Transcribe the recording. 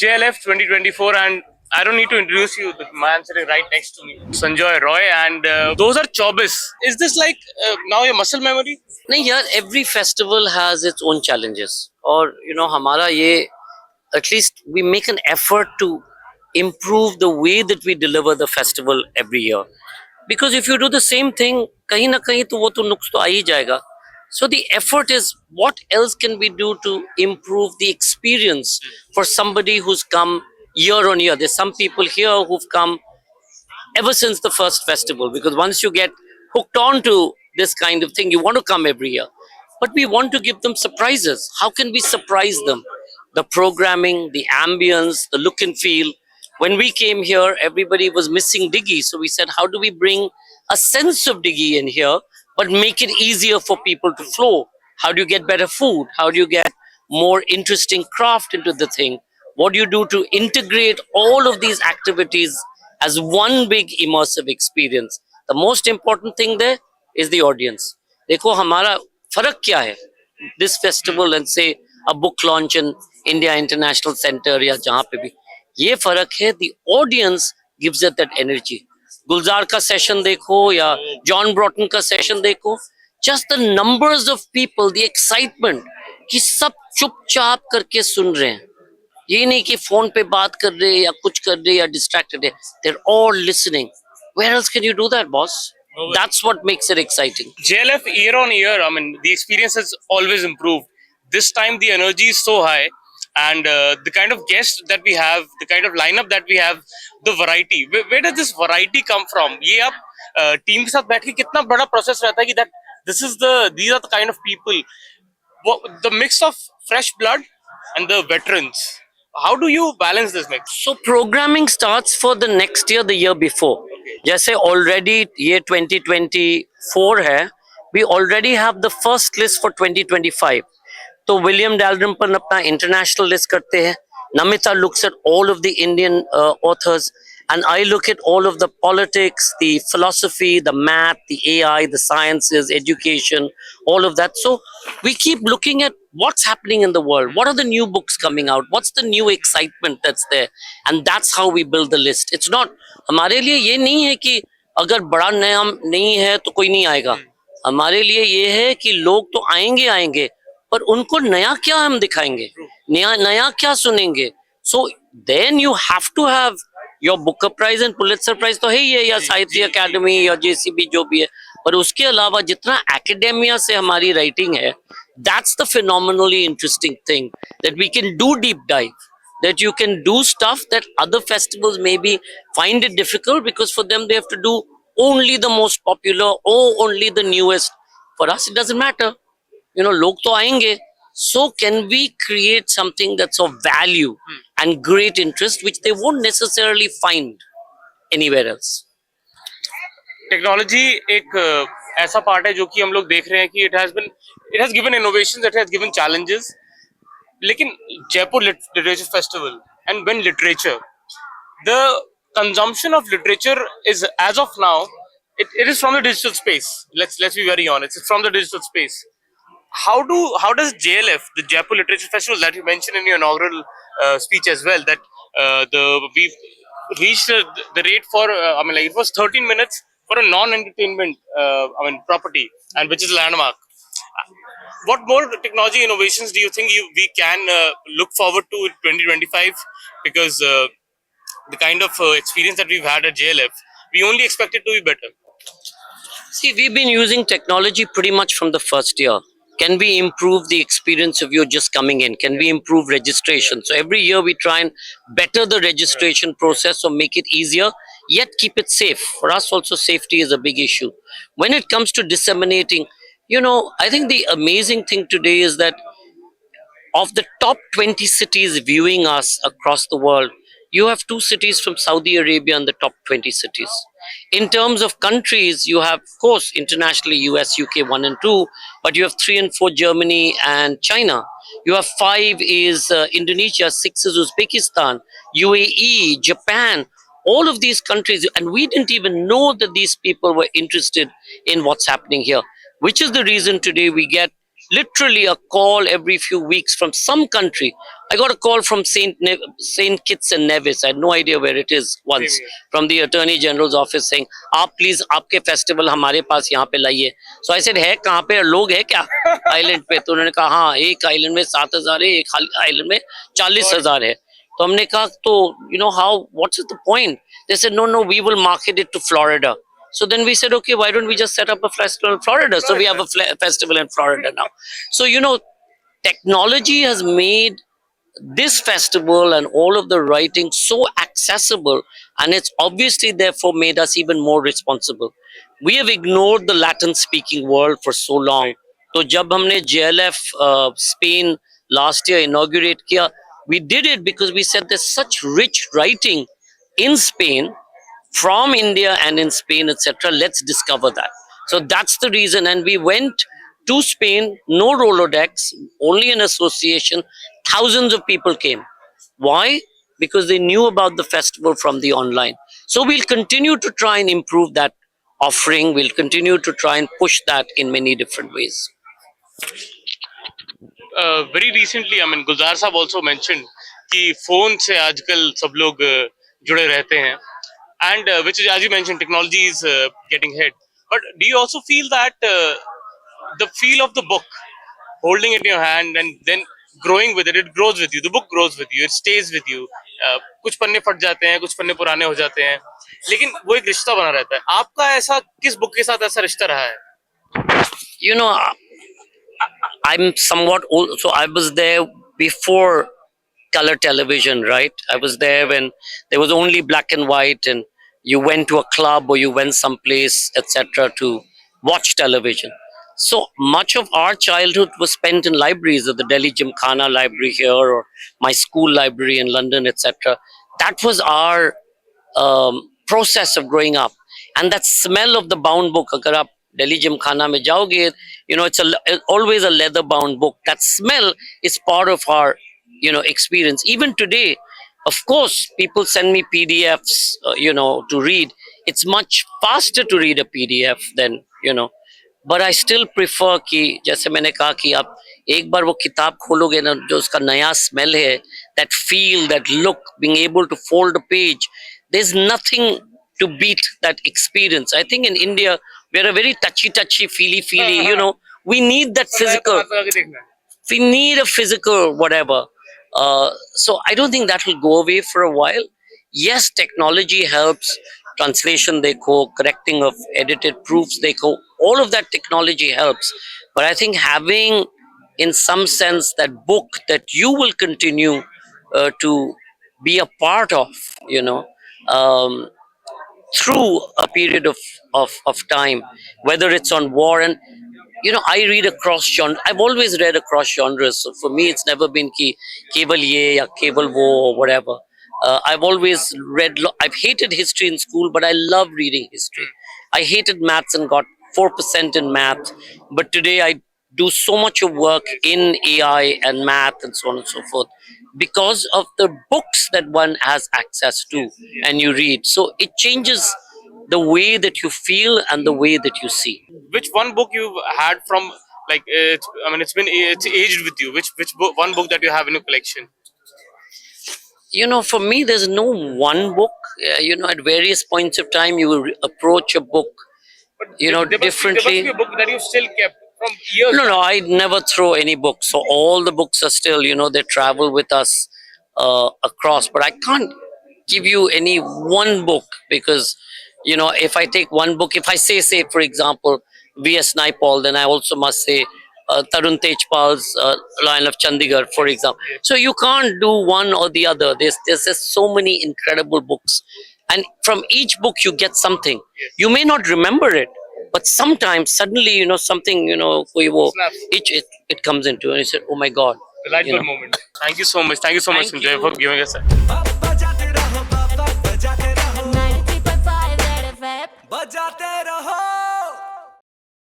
JLF 2024, and I don't need to introduce you. The man sitting right next to me, Sanjoy Roy, and those are chobis. Is this like now your muscle memory? नहीं यार, every festival has its own challenges. और हमारा ये, at least we make an effort to improve the way that we deliver the festival every year. Because if you do the same thing, कहीं ना कहीं तो वो तो नुक्स तो आ ही जाएगा. So the effort is, what else can we do to improve the experience for somebody who's come year on year? There's some people here who've come ever since the first festival, because once you get hooked on to this kind of thing, you want to come every year. But we want to give them surprises. How can we surprise them? The programming, the ambience, the look and feel. When we came here, everybody was missing Diggy. So we said, how do we bring a sense of Diggy in here, but make it easier for people to flow? How do you get better food? How do you get more interesting craft into the thing? What do you do to integrate all of these activities as one big immersive experience? The most important thing there is the audience. देखो हमारा फर्क क्या है this festival and say a book launch in India International Center या जहाँ पे भी, ये फर्क है. The audience gives it that energy. गुलजार का सेशन देखो या जॉन ब्रॉटन का सेशन देखो, just the numbers of people, the excitement कि सब चुपचाप करके सुन रहे हैं. ये नहीं कि फोन पे बात कर रहे या कुछ कर रहे या डिस्ट्रैक्टेड है. They're all listening. Where else can you do that, boss? That's what makes it exciting. JLF year on year, I mean, the experience has always improved. This time the energy is so high, and the kind of guests that we have, the kind of lineup that we have, the variety. Where does this variety come from? ये आप team के साथ बैठ के कितना बड़ा process रहता है कि that these are the kind of people, the mix of fresh blood and the veterans. How do you balance this mix? So programming starts for the next year, the year before. जैसे already ये 2024 है, we already have the first list for 2025. तो William डैलरम्पन अपना international list करते हैं. Namita looks at all of the Indian authors, and I look at all of the politics, the philosophy, the math, the AI, the sciences, education, all of that. So we keep looking at what's happening in the world. What are the new books coming out? What's the new excitement that's there? And that's how we build the list. It's not, हमारे लिए ये नहीं है कि अगर बड़ा नया नहीं है तो कोई नहीं आएगा. हमारे लिए ये है कि लोग तो आएंगे आएंगे, पर उनको नया क्या हम दिखाएंगे, नया क्या सुनेंगे. So then you have to have your Booker Prize and Pulitzer Prize तो है ही है, या साहित्य अकेडमी या JCB जो भी है, पर उसके अलावा जितना एकेडेमिया से हमारी राइटिंग है, that's the phenomenally interesting thing, that we can do deep dive, that you can do stuff that other festivals maybe find it difficult, because for them they have to do only the most popular or only the newest. For us it doesn't matter, लोग तो आएंगे. So can we create something that's of value and great interest, which they won't necessarily find anywhere else? Technology एक ऐसा part है जो कि हम लोग देख रहे हैं कि it has given innovations, it has given challenges. लेकिन Jaipur literature festival, and when literature, the consumption of literature is, as of now, it is from the digital space. Let's be very honest, it's from the digital space. How does JLF, the Jaipur Literature Festival that you mentioned in your inaugural speech as well, that we've reached the rate for I mean, like, it was 13 minutes for a non-entertainment property, and which is landmark. What more technology innovations do you think we can look forward to in 2025? Because the kind of experience that we've had at JLF, we only expect it to be better. See, we've been using technology pretty much from the first year. Can we improve the experience of you just coming in? Can we improve registration? So every year we try and better the registration process or make it easier, yet keep it safe. For us also, safety is a big issue. When it comes to disseminating, I think the amazing thing today is that of the top 20 cities viewing us across the world, you have 2 cities from Saudi Arabia in the top 20 cities. In terms of countries, you have, of course, internationally US, UK 1 and 2, but you have 3 and 4 Germany and China. You have 5 is Indonesia, 6 is Uzbekistan, UAE, Japan, all of these countries. And we didn't even know that these people were interested in what's happening here, which is the reason today we get literally a call every few weeks from some country. I got a call from Saint Kitts and Nevis. I had no idea where it is Same once, here. from the Attorney General's office saying, "आप please आपके festival हमारे पास यहाँ पे लाइए." So I said, "है कहाँ पे, लोग है क्या आइलैंड पे?" तो उन्होंने कहा, "हाँ, एक आइलैंड में 7,000 है, एक आइलैंड में 40,000 है." तो हमने कहा, "तो how, what's the point?" They said, "No, no, we will market it to Florida." So then we said, "Okay, why don't we just set up a festival in Florida?" So we have a festival in Florida now. So technology has made this festival and all of the writing so accessible, and it's obviously therefore made us even more responsible. We have ignored the Latin speaking world for so long. So jab humne JLF Spain last year inaugurate kiya, we did it because we said there's such rich writing in Spain, from India and in Spain, etc. Let's discover that. So that's the reason. And we went to Spain, no Rolodex, only an association. Thousands of people came. Why? Because they knew about the festival from the online. So we'll continue to try and improve that offering. We'll continue to try and push that in many different ways. Very recently, I mean, Gulzar साहब also mentioned कि phone से आजकल सब लोग जुड़े रहते हैं, and which is, as you mentioned, technology is getting hit. But do you also feel that the feel of the book, holding it in your hand and then growing with it, it grows with you, the book grows with you, it stays with you. कुछ पन्ने फट जाते हैं, कुछ पन्ने पुराने हो जाते हैं, लेकिन वो एक रिश्ता बना रहता है. आपका ऐसा किस बुक के साथ ऐसा रिश्ता रहा है? You know, I'm somewhat old, so I was there before color television, right? I was there when there was only black and white, and you went to a club or you went someplace, etc., to watch television. So much of our childhood was spent in libraries, at the Delhi Gymkhana Library here, or my school library in London, etc. That was our process of growing up. And that smell of the bound book, agar aap Delhi Gymkhana mein jaoge, it's always a leather bound book. That smell is part of our experience. Even today, of course, people send me PDFs, to read. It's much faster to read a PDF than, but I still prefer कि जैसे मैंने कहा कि आप एक बार वो किताब खोलोगे ना, जो उसका नया स्मेल है, that feel, that look, being able to fold a page, there's nothing to beat that experience. I think in India we're a very touchy feely, we need that physical, we need a physical whatever. So I don't think that will go away for a while. Yes, technology helps. Translation dekho, correcting of edited proofs dekho, all of that technology helps. But I think having, in some sense, that book that you will continue to be a part of, um, through a period of time, whether it's on war. And I read across genre. I've always read across genres. So for me, it's never been ki keval ye ya keval wo or whatever. I've always read. I've hated history in school, but I love reading history. I hated maths and got 4% in math, but today I do so much of work in AI and math and so on and so forth because of the books that one has access to and you read. So it changes the way that you feel and the way that you see. Which one book you've had from, like, I mean, it's aged with you? Which book, one book that you have in your collection? For me, there's no one book. At various points of time, you will approach a book, But there must differently. be a book that you still kept from years No, back. no, I never throw any books. So all the books are still, they travel with us across. But I can't give you any one book because, if I take one book, if I say, for example, V.S. Naipaul, then I also must say Tarun Tejpal's Lion of Chandigarh, for example. So you can't do one or the other. There's just so many incredible books. And from each book, you get something. You may not remember it, but sometimes suddenly, something, koi wo, Snaps. it comes into, and you say, oh my God. The light you bulb know. moment. Thank you so much. Thank you so much, Thank Sanjay, you. for giving us that.